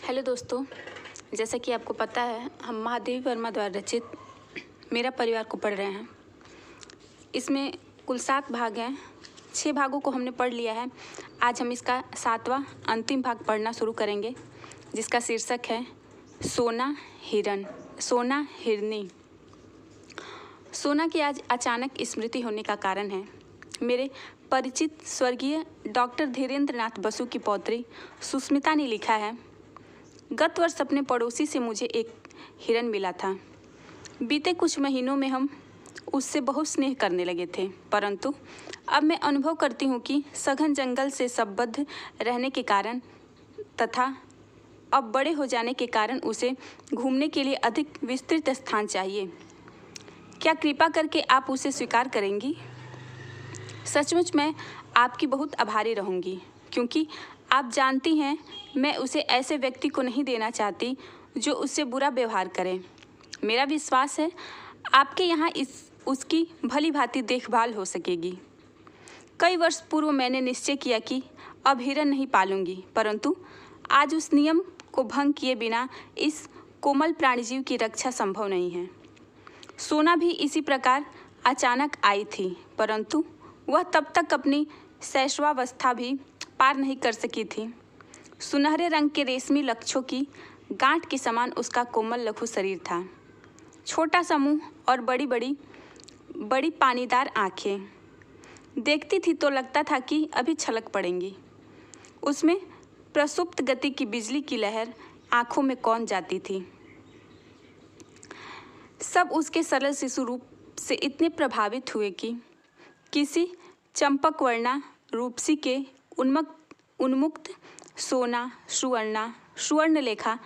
Hello दोस्तों, जैसा कि आपको पता है हम महादेवी वर्मा द्वारा रचित मेरा परिवार को पढ़ रहे हैं। इसमें कुल 7 भाग हैं। 6 भागों को हमने पढ़ लिया है। आज हम इसका 7वां अंतिम भाग पढ़ना शुरू करेंगे, जिसका शीर्षक है सोना हिरन, सोना हिरनी। सोना की आज अचानक स्मृति होने का कारण है मेरे परिचित स्वर्गीय डॉक्टर धीरेन्द्र नाथ बसु की पौत्री सुस्मिता ने लिखा है। गत वर्ष अपने पड़ोसी से मुझे एक हिरन मिला था। बीते कुछ महीनों में हम उससे बहुत स्नेह करने लगे थे, परंतु अब मैं अनुभव करती हूँ कि सघन जंगल से संबद्ध रहने के कारण तथा अब बड़े हो जाने के कारण उसे घूमने के लिए अधिक विस्तृत स्थान चाहिए। क्या कृपा करके आप उसे स्वीकार करेंगी? सचमुच मैं आपकी बहुत आभारी रहूँगी, क्योंकि आप जानती हैं मैं उसे ऐसे व्यक्ति को नहीं देना चाहती जो उससे बुरा व्यवहार करे। मेरा विश्वास है आपके यहाँ उसकी भली भांति देखभाल हो सकेगी। कई वर्ष पूर्व मैंने निश्चय किया कि अब हिरन नहीं पालूंगी, परंतु आज उस नियम को भंग किए बिना इस कोमल प्राणीजीव की रक्षा संभव नहीं है। सोना भी इसी प्रकार अचानक आई थी, परंतु वह तब तक अपनी शैशवावस्था भी पार नहीं कर सकी थी। सुनहरे रंग के रेशमी लक्षों की गांठ के समान उसका कोमल लघु शरीर था। छोटा सा मुंह और बड़ी पानीदार आंखें। देखती थी तो लगता था कि अभी छलक पड़ेंगी। उसमें प्रसुप्त गति की बिजली की लहर आंखों में कौन जाती थी। सब उसके सरल शिशु रूप से इतने प्रभावित हुए कि किसी चंपक वर्णा रूपसी के उन्मुक्त सोना, सुवर्णा, सुवर्णलेखा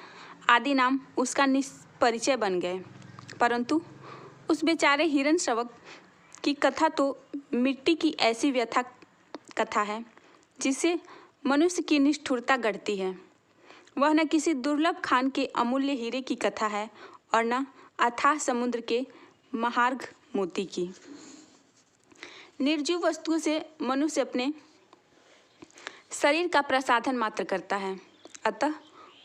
आदि नाम उसका निष्परिचय बन गए। परंतु उस बेचारे हिरन शवक की कथा तो मिट्टी की ऐसी व्यथा कथा है जिसे मनुष्य की निष्ठुरता गढ़ती है। वह न किसी दुर्लभ खान के अमूल्य हीरे की कथा है और न अथाह समुद्र के महार्घ मोती की। निर्जीव वस्तुओं से मनुष्य अपने शरीर का प्रसाधन मात्र करता है, अतः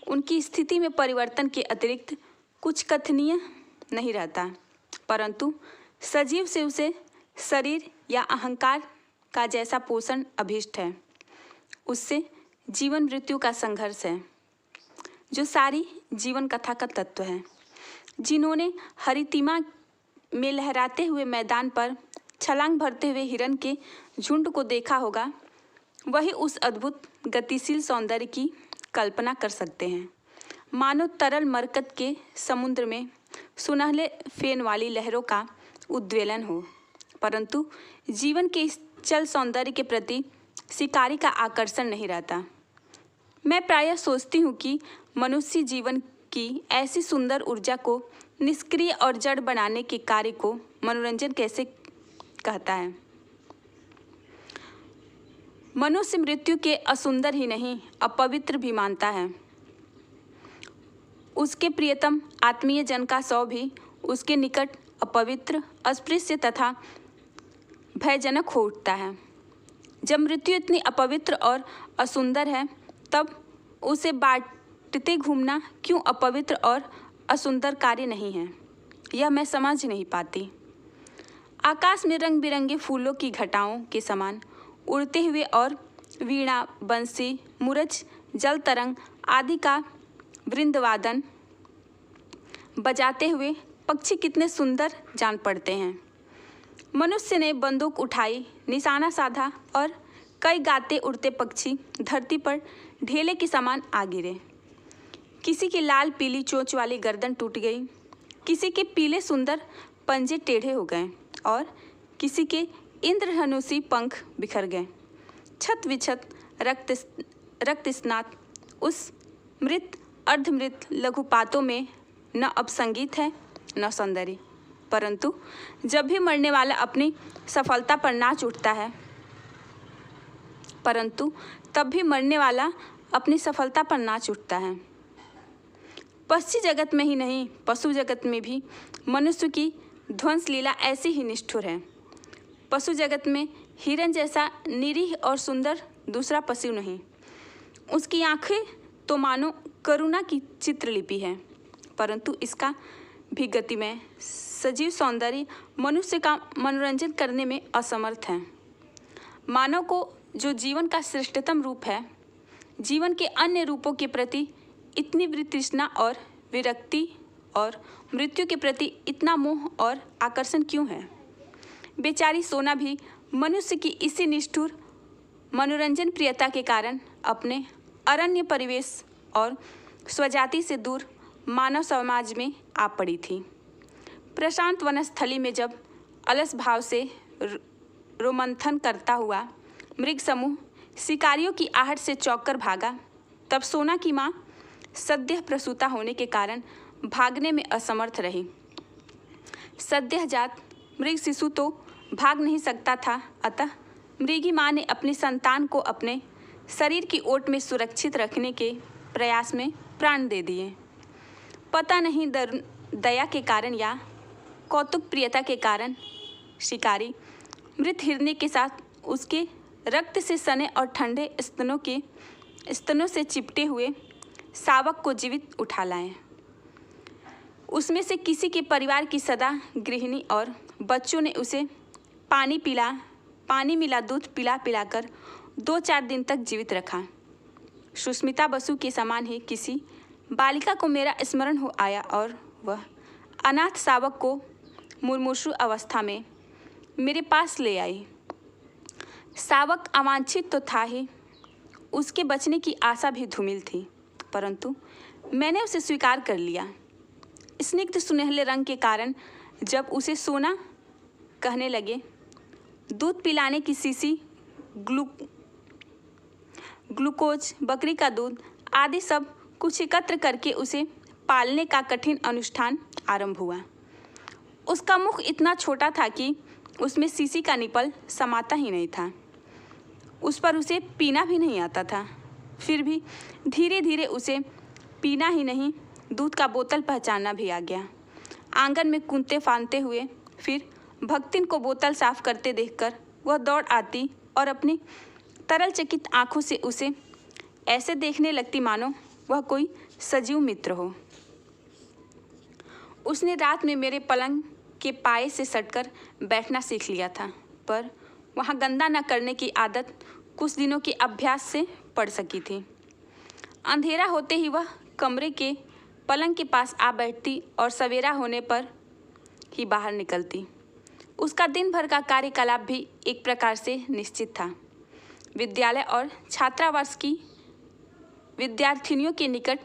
उनकी स्थिति में परिवर्तन के अतिरिक्त कुछ कथनीय नहीं रहता। परंतु सजीव से उसे शरीर या अहंकार का जैसा पोषण अभीष्ट है, उससे जीवन मृत्यु का संघर्ष है, जो सारी जीवन कथा का तत्व है। जिन्होंने हरितिमा में लहराते हुए मैदान पर छलांग भरते हुए हिरन के झुंड को देखा होगा, वही उस अद्भुत गतिशील सौंदर्य की कल्पना कर सकते हैं। मानो तरल मरकत के समुद्र में सुनहले फेन वाली लहरों का उद्वेलन हो, परंतु जीवन के इस चल सौंदर्य के प्रति शिकारी का आकर्षण नहीं रहता। मैं प्रायः सोचती हूँ कि मनुष्य जीवन की ऐसी सुंदर ऊर्जा को निष्क्रिय और जड़ बनाने के कार्य को मनोरंजन कैसे कहता है। मनुष्य मृत्यु के असुंदर ही नहीं अपवित्र भी मानता है। उसके प्रियतम आत्मीय जन का शव भी उसके निकट अपवित्र, अस्पृश्य तथा भयजनक हो उठता है। जब मृत्यु इतनी अपवित्र और असुंदर है, तब उसे बांटते घूमना क्यों अपवित्र और असुंदर कार्य नहीं है, यह मैं समझ नहीं पाती। आकाश में रंग बिरंगे फूलों की घटाओं के समान उड़ते हुए और वीणा, बंसी, मुरज, जल तरंग आदि का वृंदवादन बजाते हुए पक्षी कितने सुंदर जान पड़ते हैं। मनुष्य ने बंदूक उठाई, निशाना साधा और कई गाते उड़ते पक्षी धरती पर ढेले के समान आ गिरे। किसी की लाल पीली चोंच वाली गर्दन टूट गई, किसी के पीले सुंदर पंजे टेढ़े हो गए और किसी के इंद्रधनुषी पंख बिखर गए। छत विछत रक्त स्नात उस मृत अर्धमृत लघुपातों में न अब संगीत है न सौंदर्य, परंतु जब भी मरने वाला अपनी सफलता पर नाच उठता है, परंतु तब भी मरने वाला अपनी सफलता पर नाच उठता है। पक्षी जगत में ही नहीं, पशु जगत में भी मनुष्य की ध्वंस लीला ऐसी ही निष्ठुर है। पशु जगत में हिरन जैसा निरीह और सुंदर दूसरा पशु नहीं। उसकी आंखें तो मानो करुणा की चित्रलिपि है, परंतु इसका भी गतिमय सजीव सौंदर्य मनुष्य का मनोरंजन करने में असमर्थ है। मानव को जो जीवन का श्रेष्ठतम रूप है, जीवन के अन्य रूपों के प्रति इतनी तृष्णा और विरक्ति और मृत्यु के प्रति इतना मोह और आकर्षण क्यों है? बेचारी सोना भी मनुष्य की इसी निष्ठुर मनोरंजन प्रियता के कारण अपने अरण्य परिवेश और स्वजाति से दूर मानव समाज में आ पड़ी थी। प्रशांत वनस्थली में जब अलस भाव से रोमंथन करता हुआ मृग समूह शिकारियों की आहट से चौंककर भागा, तब सोना की माँ सद्यः प्रसूता होने के कारण भागने में असमर्थ रही। सद्यजात मृग शिशु तो भाग नहीं सकता था, अतः मृगी माँ ने अपनी संतान को अपने शरीर की ओट में सुरक्षित रखने के प्रयास में प्राण दे दिए। पता नहीं दया के कारण या कौतुक प्रियता के कारण शिकारी मृत हिरने के साथ उसके रक्त से सने और ठंडे स्तनों से चिपटे हुए शावक को जीवित उठा लाए। उसमें से किसी के परिवार की सदा गृहिणी और बच्चों ने उसे पानी मिला दूध पिलाकर 2-4 दिन तक जीवित रखा। सुष्मिता बसु के समान ही किसी बालिका को मेरा स्मरण हो आया और वह अनाथ शावक को मुर्मूषु अवस्था में मेरे पास ले आई। शावक अवांछित तो था ही, उसके बचने की आशा भी धूमिल थी, परंतु मैंने उसे स्वीकार कर लिया। स्निग्ध सुनहले रंग के कारण जब उसे सोना कहने लगे, दूध पिलाने की शीशी, ग्लूकोज, बकरी का दूध आदि सब कुछ एकत्र करके उसे पालने का कठिन अनुष्ठान आरंभ हुआ। उसका मुख इतना छोटा था कि उसमें शीशी का निपल समाता ही नहीं था। उस पर उसे पीना भी नहीं आता था। फिर भी धीरे धीरे उसे पीना ही नहीं, दूध का बोतल पहचानना भी आ गया। आंगन में कूदते फांदते हुए फिर भक्तिन को बोतल साफ करते देखकर वह दौड़ आती और अपनी तरल चकित आंखों से उसे ऐसे देखने लगती मानो वह कोई सजीव मित्र हो। उसने रात में मेरे पलंग के पाए से सटकर बैठना सीख लिया था, पर वहाँ गंदा न करने की आदत कुछ दिनों के अभ्यास से पड़ सकी थी। अंधेरा होते ही वह कमरे के पलंग के पास आ बैठती और सवेरा होने पर ही बाहर निकलती। उसका दिन भर का कार्यकलाप भी एक प्रकार से निश्चित था। विद्यालय और छात्रावास की विद्यार्थिनियों के निकट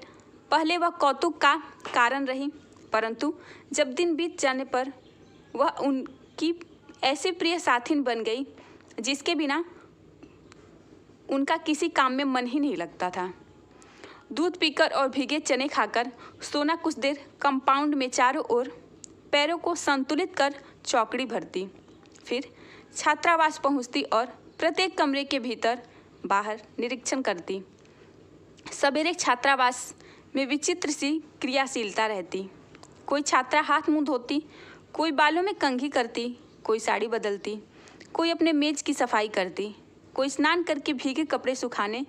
पहले वह कौतुक का कारण रही, परंतु जब दिन बीत जाने पर वह उनकी ऐसी प्रिय साथिन बन गई जिसके बिना उनका किसी काम में मन ही नहीं लगता था। दूध पीकर और भीगे चने खाकर सोना कुछ देर कंपाउंड में चारों ओर पैरों को संतुलित कर चौकड़ी भरती, फिर छात्रावास पहुंचती और प्रत्येक कमरे के भीतर बाहर निरीक्षण करती। सवेरे छात्रावास में विचित्र सी क्रियाशीलता रहती। कोई छात्रा हाथ मुंह धोती, कोई बालों में कंघी करती, कोई साड़ी बदलती, कोई अपने मेज की सफाई करती, कोई स्नान करके भीगे कपड़े सुखाने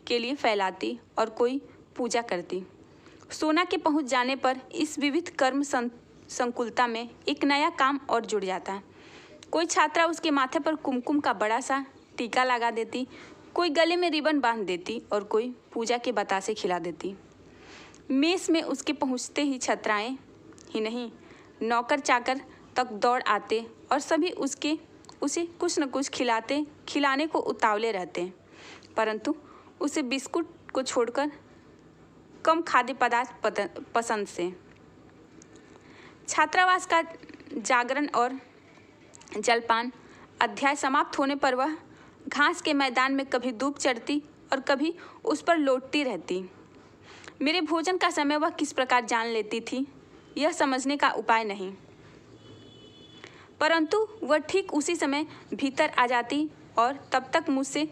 के लिए फैलाती और कोई पूजा करती। सोना के पहुंच जाने पर इस विविध कर्म संकुलता में एक नया काम और जुड़ जाता। कोई छात्रा उसके माथे पर कुमकुम का बड़ा सा टीका लगा देती, कोई गले में रिबन बांध देती और कोई पूजा के बतासे खिला देती। मेस में उसके पहुंचते ही छात्राएं ही नहीं, नौकर चाकर तक दौड़ आते और सभी उसे कुछ न कुछ खिलाने को उतावले रहते, परंतु उसे बिस्कुट को छोड़कर कम खाद्य पदार्थ पसंद से। छात्रावास का जागरण और जलपान अध्याय समाप्त होने पर वह घास के मैदान में कभी डूब चढ़ती और कभी उस पर लौटती रहती। मेरे भोजन का समय वह किस प्रकार जान लेती थी, यह समझने का उपाय नहीं, परंतु वह ठीक उसी समय भीतर आ जाती और तब तक मुझसे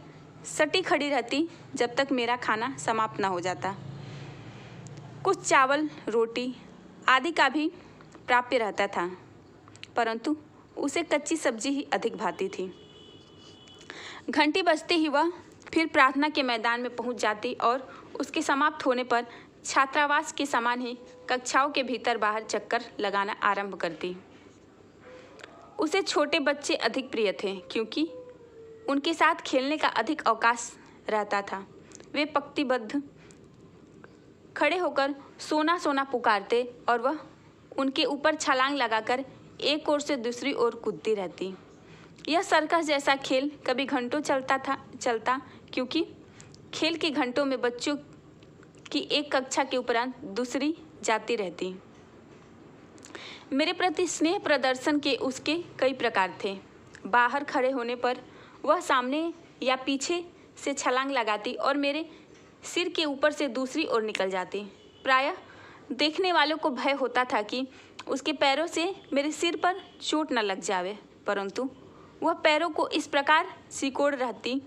सटी खड़ी रहती जब तक मेरा खाना समाप्त न हो जाता। कुछ चावल, रोटी आदि का भी प्राप्य रहता था, परंतु उसे कच्ची सब्जी ही अधिक भाती थी। घंटी बजते ही वह फिर प्रार्थना के मैदान में पहुंच जाती और उसके समाप्त होने पर छात्रावास के समान ही कक्षाओं के भीतर बाहर चक्कर लगाना आरंभ करती। उसे छोटे बच्चे अधिक प्रिय थे क्योंकि उनके साथ खेलने का अधिक अवकाश रहता था। वे पंक्तिबद्ध खड़े होकर सोना सोना पुकारते और वह उनके ऊपर छलांग लगाकर एक ओर से दूसरी ओर कूदती रहती। यह सर्कस जैसा खेल कभी घंटों चलता क्योंकि खेल के घंटों में बच्चों की एक कक्षा के उपरांत दूसरी जाती रहती। मेरे प्रति स्नेह प्रदर्शन के उसके कई प्रकार थे। बाहर खड़े होने पर वह सामने या पीछे से छलांग लगाती और मेरे सिर के ऊपर से दूसरी ओर निकल जाती। प्रायः देखने वालों को भय होता था कि उसके पैरों से मेरे सिर पर चोट न लग जावे, परंतु वह पैरों को इस प्रकार सिकोड़ रहती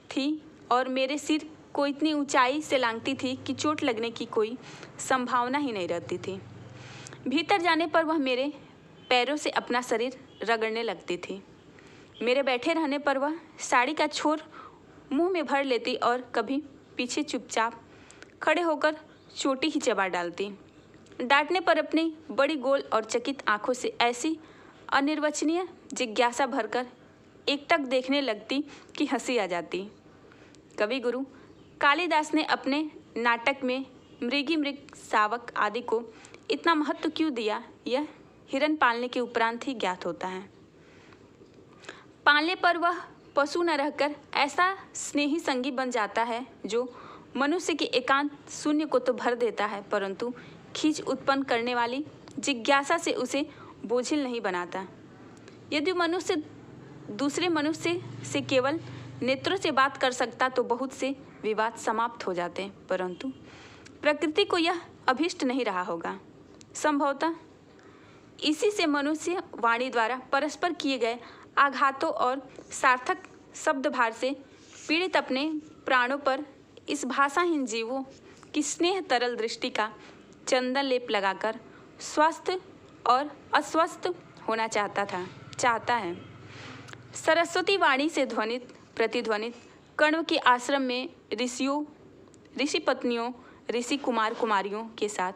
थी और मेरे सिर को इतनी ऊंचाई से लांघती थी कि चोट लगने की कोई संभावना ही नहीं रहती थी। भीतर जाने पर वह मेरे पैरों से अपना शरीर रगड़ने लगती थी। मेरे बैठे रहने पर वह साड़ी का छोर मुंह में भर लेती और कभी पीछे चुपचाप खड़े होकर चोटी ही चबा डालती। डांटने पर अपनी बड़ी गोल और चकित आंखों से ऐसी अनिर्वचनीय जिज्ञासा भरकर एकटक देखने लगती कि हंसी आ जाती। कवि गुरु कालिदास ने अपने नाटक में मृगी मृग शावक आदि को इतना महत्व क्यों दिया, यह हिरन पालने के उपरांत ही ज्ञात होता है। पालने पर वह पशु न रहकर ऐसा स्नेही संगी बन जाता है जो मनुष्य के एकांत शून्य को तो भर देता है, परंतु खींच उत्पन्न करने वाली जिज्ञासा से उसे बोझिल नहीं बनाता। यदि मनुष्य दूसरे मनुष्य से केवल नेत्रों से बात कर सकता तो बहुत से विवाद समाप्त हो जाते, परंतु प्रकृति को यह अभिष्ट नहीं रहा होगा। संभवतः इसी से मनुष्य वाणी द्वारा परस्पर किए गए आघातों और सार्थक शब्दभार से पीड़ित अपने प्राणों पर इस भाषाहीन जीवों की स्नेह तरल दृष्टि का चंदन लेप लगाकर स्वस्थ और अस्वस्थ होना चाहता है। सरस्वती वाणी से ध्वनित प्रतिध्वनित कण्व के आश्रम में ऋषि पत्नियों ऋषि कुमार कुमारियों के साथ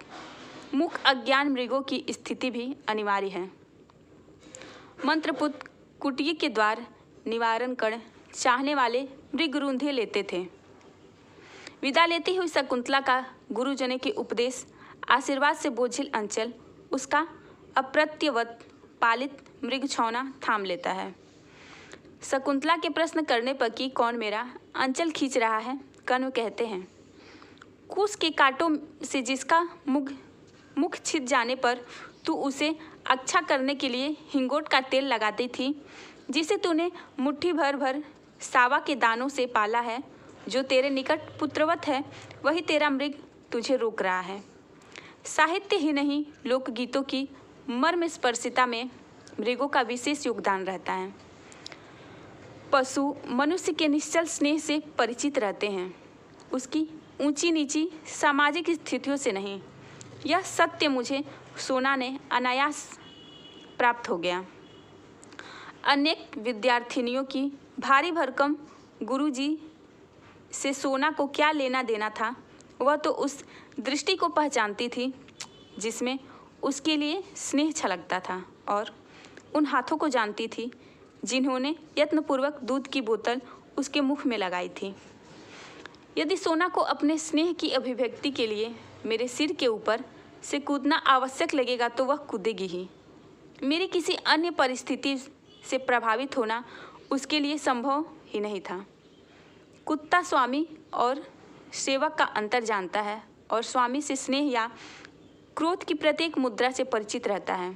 मुख अज्ञान मृगों की स्थिति भी अनिवार्य है। मंत्रपुत कुटिया के द्वार निवारण कण चाहने वाले मृगरूंधे लेते थे। विदा लेती हुई शकुंतला का गुरुजनों के उपदेश आशीर्वाद से बोझिल अंचल उसका अप्रत्यवत पालित मृग छौना थाम लेता है। शकुंतला के प्रश्न करने पर कि कौन मेरा अंचल खींच रहा है, कण्व कहते हैं, कुश के कांटों से जिसका मुख छिद जाने पर तू उसे अच्छा करने के लिए हिंगोट का तेल लगाती थी, जिसे तूने मुट्ठी भर सावा के दानों से पाला है, जो तेरे निकट पुत्रवत है, वही तेरा मृग तुझे रोक रहा है। साहित्य ही नहीं, लोकगीतों की मर्म स्पर्शिता में मृगों का विशेष योगदान रहता है। पशु मनुष्य के निश्चल स्नेह से परिचित रहते हैं, उसकी ऊंची नीची सामाजिक स्थितियों से नहीं। यह सत्य मुझे सोना ने अनायास प्राप्त हो गया। अनेक विद्यार्थिनियों की भारी भरकम गुरुजी से सोना को क्या लेना देना था, वह तो उस दृष्टि को पहचानती थी जिसमें उसके लिए स्नेह छलकता था, और उन हाथों को जानती थी जिन्होंने यत्नपूर्वक दूध की बोतल उसके मुख में लगाई थी। यदि सोना को अपने स्नेह की अभिव्यक्ति के लिए मेरे सिर के ऊपर से कूदना आवश्यक लगेगा तो वह कूदेगी ही। मेरी किसी अन्य परिस्थिति से प्रभावित होना उसके लिए संभव ही नहीं था। कुत्ता स्वामी और सेवक का अंतर जानता है और स्वामी से स्नेह या क्रोध की प्रत्येक मुद्रा से परिचित रहता है।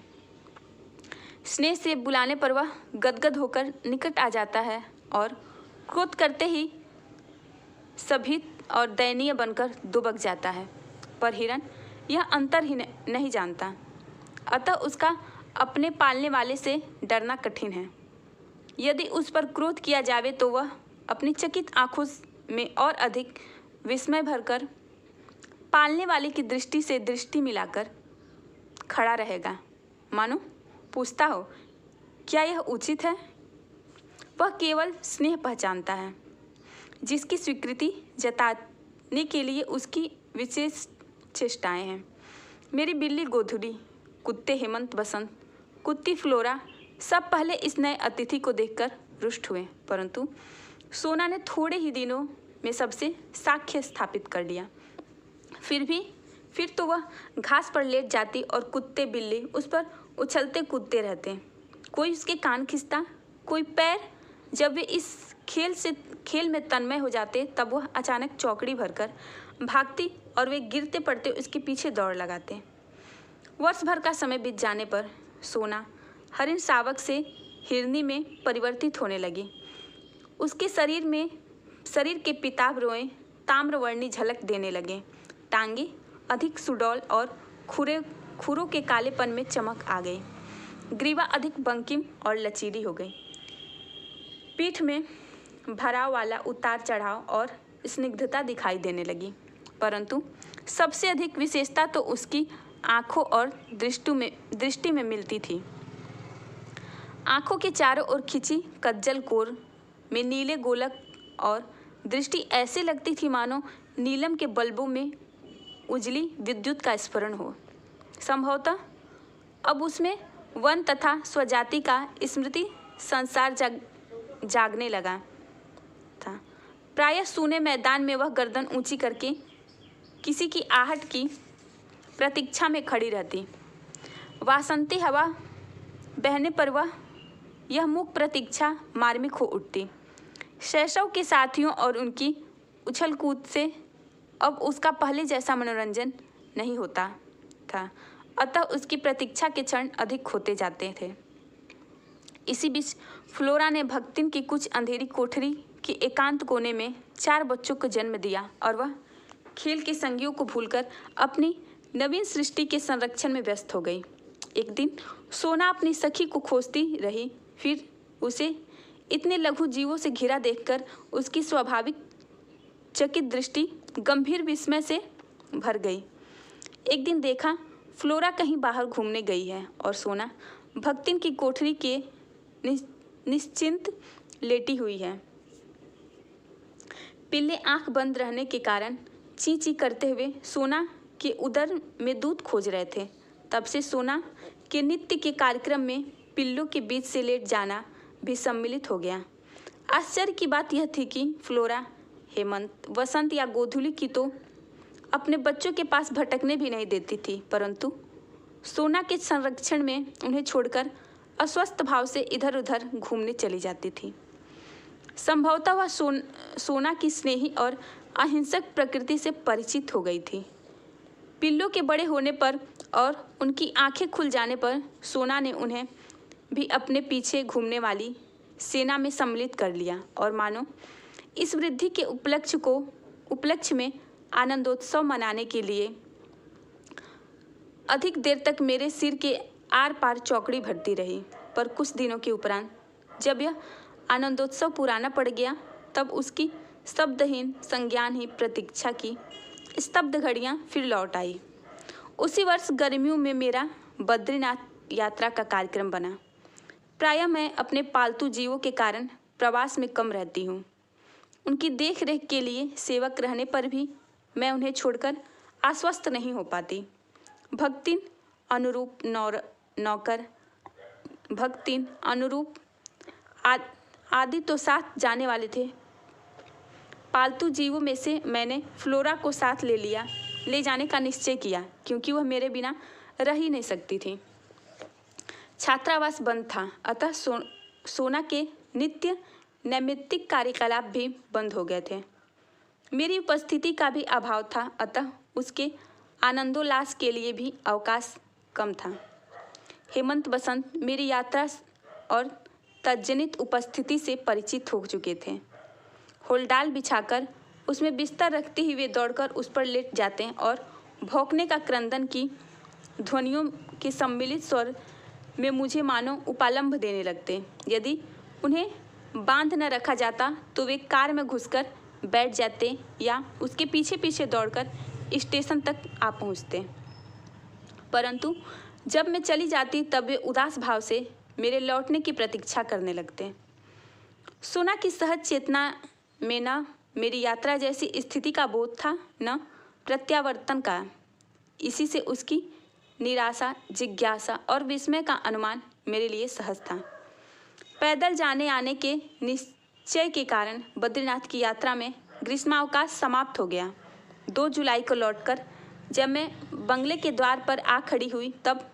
स्नेह से बुलाने पर वह गदगद होकर निकट आ जाता है और क्रोध करते ही सभीत और दयनीय बनकर दुबक जाता है, पर हिरन यह अंतर ही नहीं जानता, अतः उसका अपने पालने वाले से डरना कठिन है। यदि उस पर क्रोध किया जावे तो वह अपनी चकित आंखों में और अधिक विस्मय भरकर पालने वाले की दृष्टि से दृष्टि मिलाकर खड़ा रहेगा, मानो पूछता हो क्या यह उचित है। वह केवल स्नेह पहचानता है, जिसकी स्वीकृति करने के लिए उसकी विशेष चेष्टाएं हैं। मेरी बिल्ली गोधुली, कुत्ते हेमंत बसंत, कुत्ती फ्लोरा सब पहले इस नए अतिथि को देखकर रुष्ट हुए, परंतु सोना ने थोड़े ही दिनों में सबसे साक्ष्य स्थापित कर लिया। फिर तो वह घास पर लेट जाती और कुत्ते बिल्ली उस पर उछलते कूदते रहते। कोई उसके कान खींचता, कोई पैर। जब वे इस खेल में तन्मय हो जाते तब वह अचानक चौकड़ी भरकर भागती और वे गिरते पड़ते उसके पीछे दौड़ लगाते। वर्ष भर का समय बीत जाने पर सोना हरिण शावक से हिरनी में परिवर्तित होने लगी। उसके शरीर के पिताभ रोएं ताम्रवर्णी झलक देने लगे। टांगे अधिक सुडौल और खुरों के कालेपन में चमक आ गई। ग्रीवा अधिक बंकिम और लचीली हो गई। पीठ में भराव वाला उतार चढ़ाव और स्निग्धता दिखाई देने लगी, परंतु सबसे अधिक विशेषता तो उसकी आंखों और दृष्टि में मिलती थी। आंखों के चारों ओर खिंची कज्जल कोर में नीले गोलक और दृष्टि ऐसे लगती थी मानो नीलम के बल्बों में उजली विद्युत का स्फुरण हो। संभवतः अब उसमें वन तथा स्वजाति का स्मृति संसार जागने लगा था। प्रायः सूने मैदान में वह गर्दन ऊंची करके किसी की आहट की प्रतीक्षा में खड़ी रहती। वासंती हवा बहने पर वह यह मूक प्रतीक्षा मार्मिक हो उठती। शैशव के साथियों और उनकी उछल कूद से अब उसका पहले जैसा मनोरंजन नहीं होता था, अतः उसकी प्रतीक्षा के क्षण अधिक होते जाते थे। इसी बीच फ्लोरा ने भक्तिन की कुछ अंधेरी कोठरी के एकांत कोने में 4 बच्चों को जन्म दिया और वह खेल के संगियों को भूलकर अपनी नवीन सृष्टि के संरक्षण में व्यस्त हो गई। एक दिन सोना अपनी सखी को खोजती रही, फिर उसे इतने लघु जीवों से घिरा देखकर उसकी स्वाभाविक चकित दृष्टि गंभीर विस्मय से भर गई। एक दिन देखा फ्लोरा कहीं बाहर घूमने गई है और सोना भक्तिन की कोठरी के निश्चिंत लेटी हुई है। पिल्ले आंख बंद रहने के कारण ची ची करते हुए सोना के उदर में दूध खोज रहे थे। तब से सोना के नित्य के कार्यक्रम में पिल्लों के बीच से लेट जाना भी सम्मिलित हो गया। आश्चर्य की बात यह थी कि फ्लोरा हेमंत, वसंत या गोधुली की तो अपने बच्चों के पास भटकने भी नहीं देती थी, परंतु सोना के संरक्षण में उन्हें छोड़कर अस्वस्थ भाव से इधर उधर घूमने चली जाती थी। संभवतः वह सोना की स्नेही और अहिंसक प्रकृति से परिचित हो गई थी। पिल्लों के बड़े होने पर और उनकी आंखें खुल जाने पर सोना ने उन्हें भी अपने पीछे घूमने वाली सेना में सम्मिलित कर लिया और मानो इस वृद्धि के उपलक्ष्य में आनंदोत्सव मनाने के लिए अधिक देर तक मेरे सिर के आर पार चौकड़ी भरती रही। पर कुछ दिनों के उपरांत जब यह आनंदोत्सव पुराना पड़ गया तब उसकी शब्दहीन संज्ञानहीन प्रतीक्षा की स्तब्ध घड़ियां फिर लौट आई। उसी वर्ष गर्मियों में मेरा बद्रीनाथ यात्रा का कार्यक्रम बना। प्रायः मैं अपने पालतू जीवों के कारण प्रवास में कम रहती हूँ। उनकी देख रेख के लिए सेवक रहने पर भी मैं उन्हें छोड़कर आश्वस्त नहीं हो पाती। भक्तिन अनुरूप नौकर, भक्तिन अनुरूप आदि तो साथ जाने वाले थे। पालतू जीवों में से मैंने फ्लोरा को साथ ले जाने का निश्चय किया, क्योंकि वह मेरे बिना रह ही नहीं सकती थी। छात्रावास बंद था, अतः सोना के नित्य नैमित्तिक कार्यकलाप भी बंद हो गए थे। मेरी उपस्थिति का भी अभाव था, अतः उसके आनंदोल्लास के लिए भी अवकाश कम था। हेमंत बसंत मेरी यात्रा और तज्जनित उपस्थिति से परिचित हो चुके थे। होलडाल बिछाकर उसमें बिस्तर रखते ही वे दौड़कर उस पर लेट जाते और भौंकने का क्रंदन की ध्वनियों के सम्मिलित स्वर में मुझे मानो उपालंभ देने लगते। यदि उन्हें बांध न रखा जाता तो वे कार में घुसकर बैठ जाते या उसके पीछे पीछे दौड़कर स्टेशन तक आ पहुंचते। परंतु जब मैं चली जाती तब वे उदास भाव से मेरे लौटने की प्रतीक्षा करने लगते। सोना की सहज चेतना में न मेरी यात्रा जैसी स्थिति का बोध था न प्रत्यावर्तन का। इसी से उसकी निराशा, जिज्ञासा और विस्मय का अनुमान मेरे लिए सहज था। पैदल जाने आने के निश्चय के कारण बद्रीनाथ की यात्रा में ग्रीष्मावकाश समाप्त हो गया। 2 जुलाई को लौटकर जब मैं बंगले के द्वार पर आ खड़ी हुई तब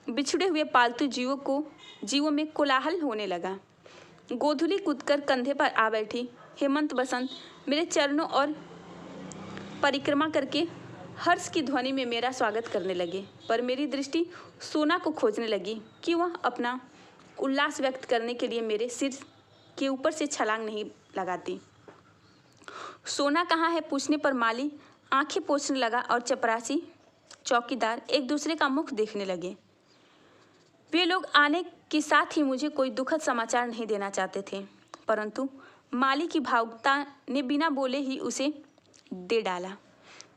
बिछड़े हुए पालतू जीवों में कोलाहल होने लगा। गोधूली कूदकर कंधे पर आ बैठी हेमंत बसंत मेरे चरणों और परिक्रमा करके हर्ष की ध्वनि में मेरा स्वागत करने लगे, पर मेरी दृष्टि सोना को खोजने लगी कि वह अपना उल्लास व्यक्त करने के लिए मेरे सिर के ऊपर से छलांग नहीं लगाती। सोना कहाँ है पूछने पर माली आंखें पोंछने लगा और चपरासी चौकीदार एक दूसरे का मुख देखने लगे। वे लोग आने के साथ ही मुझे कोई दुखद समाचार नहीं देना चाहते थे, परंतु माली की भावुकता ने बिना बोले ही उसे दे डाला।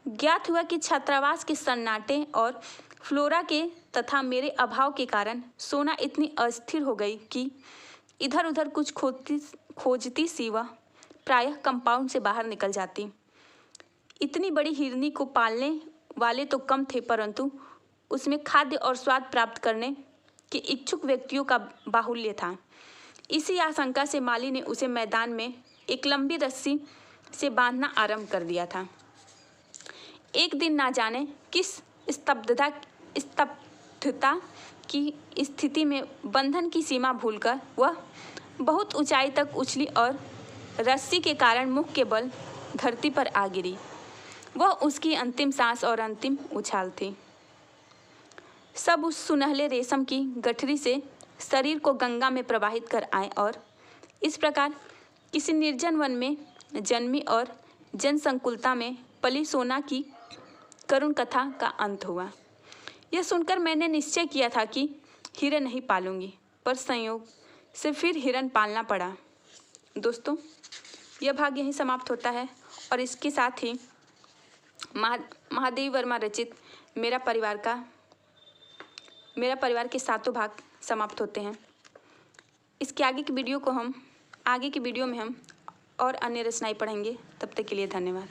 ज्ञात हुआ कि छात्रावास के सन्नाटे और फ्लोरा के तथा मेरे अभाव के कारण सोना इतनी अस्थिर हो गई कि इधर उधर कुछ खोजती सी वह प्रायः कंपाउंड से बाहर निकल जाती। इतनी बड़ी हिरनी को पालने वाले तो कम थे, परंतु उसमें खाद्य और स्वाद प्राप्त करने के इच्छुक व्यक्तियों का बाहुल्य था। इसी आशंका से माली ने उसे मैदान में एक लंबी रस्सी से बांधना आरंभ कर दिया था। एक दिन ना जाने किस स्तब्धता की स्थिति में बंधन की सीमा भूलकर वह बहुत ऊंचाई तक उछली और रस्सी के कारण मुख के बल धरती पर आ गिरी। वह उसकी अंतिम सांस और अंतिम उछाल थी। सब उस सुनहले रेशम की गठरी से शरीर को गंगा में प्रवाहित कर आए और इस प्रकार किसी निर्जन वन में जन्मी और जनसंकुलता में पली सोना की करुण कथा का अंत हुआ। यह सुनकर मैंने निश्चय किया था कि हिरन नहीं पालूंगी, पर संयोग से फिर हिरन पालना पड़ा। दोस्तों, यह भाग यहीं समाप्त होता है और इसके साथ ही महादेवी वर्मा रचित मेरा परिवार के 7 भाग समाप्त होते हैं। इसके आगे की वीडियो में हम और अन्य रचनाएं पढ़ेंगे। तब तक के लिए धन्यवाद।